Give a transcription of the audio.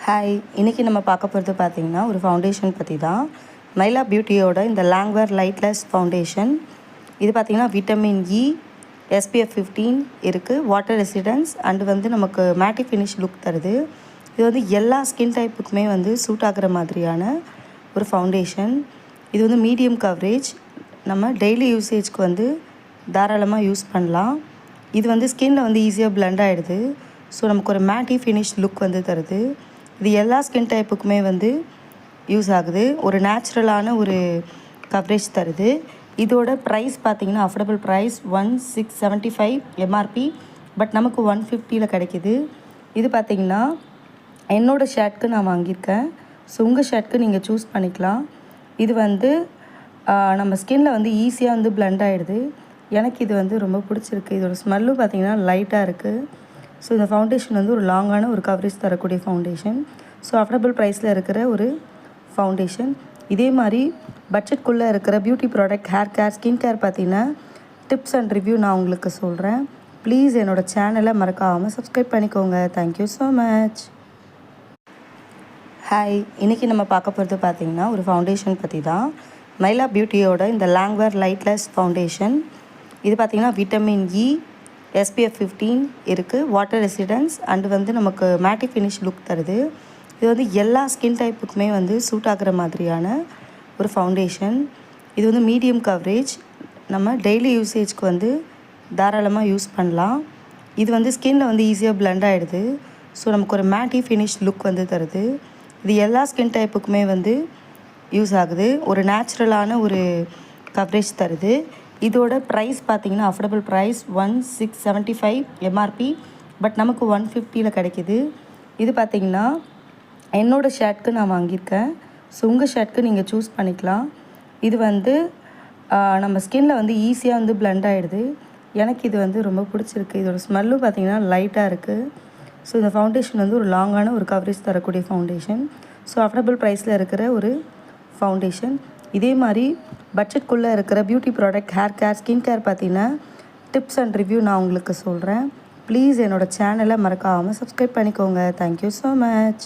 Hi, இன்றைக்கி நம்ம பார்க்க போகிறது பார்த்திங்கன்னா ஒரு ஃபவுண்டேஷன் பற்றி தான். மைலா பியூட்டியோட இந்த லாங்வேர் லைட்லெஸ் ஃபவுண்டேஷன். இது பார்த்திங்கன்னா விட்டமின் இ, SPF 15 இருக்குது, வாட்டர் ரெசிஸ்டன்ஸ் அண்டு நமக்கு மேட்டி ஃபினிஷ் லுக் தருது. இது எல்லா ஸ்கின் டைப்புக்குமே சூட் ஆகிற மாதிரியான ஒரு ஃபவுண்டேஷன். இது மீடியம் கவரேஜ், நம்ம டெய்லி யூசேஜ்க்கு தாராளமாக யூஸ் பண்ணலாம். இது ஸ்கின்னில் ஈஸியாக பிளெண்ட் ஆகிடுது. ஸோ நமக்கு ஒரு மேட்டி ஃபினிஷ் லுக் தருது. இது எல்லா ஸ்கின் டைப்புக்குமே யூஸ் ஆகுது. ஒரு நேச்சுரலான ஒரு கவரேஜ் தருது. இதோட ப்ரைஸ் பார்த்திங்கன்னா அஃபோர்டபுள் ப்ரைஸ் 1675 MRP, பட் நமக்கு 150 கிடைக்கிது. இது பார்த்திங்கன்னா என்னோடய ஷர்ட்க்கு நான் வாங்கியிருக்கேன். ஸோ உங்கள் ஷர்ட்க்கு நீங்கள் சூஸ் பண்ணிக்கலாம். இது நம்ம ஸ்கின்னில் ஈஸியாக பிளெண்ட் ஆகிடுது. எனக்கு இது ரொம்ப பிடிச்சிருக்கு. இதோட ஸ்மெல்லும் பார்த்திங்கன்னா லைட்டாக இருக்குது. ஸோ இந்த ஃபவுண்டேஷன் ஒரு லாங்கான ஒரு கவரேஜ் தரக்கூடிய ஃபவுண்டேஷன். ஸோ அஃபோர்டபுள் ப்ரைஸில் இருக்கிற ஒரு ஃபவுண்டேஷன். இதே மாதிரி பட்ஜெட்குள்ளே இருக்கிற beauty product, hair care, skin care பார்த்திங்கன்னா டிப்ஸ் அண்ட் ரிவ்யூ நான் உங்களுக்கு சொல்கிறேன். ப்ளீஸ் என்னோடய சேனலை மறக்காமல் சப்ஸ்கிரைப் பண்ணிக்கோங்க. Thank you so much. ஹாய், இன்றைக்கி நம்ம பார்க்க போகிறது பார்த்திங்கன்னா ஒரு ஃபவுண்டேஷன் பற்றி தான். மைலா பியூட்டியோட இந்த லாங்வேர் லைட்லெஸ் ஃபவுண்டேஷன். இது பார்த்திங்கன்னா விட்டமின் இ, SPF 15 இருக்குது, வாட்டர் ரெசிஸ்டன்ஸ் அண்டு நமக்கு மேட்டி ஃபினிஷ் லுக் தருது. இது எல்லா ஸ்கின் டைப்புக்குமே சூட் ஆகிற மாதிரியான ஒரு ஃபவுண்டேஷன். இது மீடியம் கவரேஜ், நம்ம டெய்லி யூசேஜ்க்கு தாராளமாக யூஸ் பண்ணலாம். இது ஸ்கின்னில் ஈஸியாக பிளெண்ட் ஆகிடுது. ஸோ நமக்கு ஒரு மேட்டி ஃபினிஷ் லுக் தருது. இது எல்லா ஸ்கின் டைப்புக்குமே யூஸ் ஆகுது. ஒரு நேச்சுரலான ஒரு கவரேஜ் தருது. இதோட ப்ரைஸ் பார்த்திங்கன்னா அஃபோர்டபுள் ப்ரைஸ் 1675 MRP, பட் நமக்கு 150 கிடைக்கிது. இது பார்த்திங்கன்னா என்னோடய ஷர்ட்க்கு நான் வாங்கியிருக்கேன். ஸோ உங்கள் ஷர்ட்க்கு நீங்கள் சூஸ் பண்ணிக்கலாம். இது நம்ம ஸ்கின்னில் ஈஸியாக பிளெண்ட் ஆகிடுது. எனக்கு இது ரொம்ப பிடிச்சிருக்கு. இதோட ஸ்மெல்லும் பார்த்திங்கன்னா லைட்டாக இருக்குது. ஸோ இந்த ஃபவுண்டேஷன் ஒரு லாங்கான ஒரு கவரேஜ் தரக்கூடிய ஃபவுண்டேஷன். ஸோ அஃபோர்டபுள் ப்ரைஸில் இருக்கிற ஒரு ஃபவுண்டேஷன். இதே மாதிரி பட்ஜெட்குள்ளே இருக்கிற beauty product, hair care, skin care பார்த்திங்கன்னா டிப்ஸ் அண்ட் ரிவ்யூ நான் உங்களுக்கு சொல்கிறேன். ப்ளீஸ் என்னோடய சேனலை மறக்காமல் சப்ஸ்கிரைப் பண்ணிக்கோங்க. Thank you so much.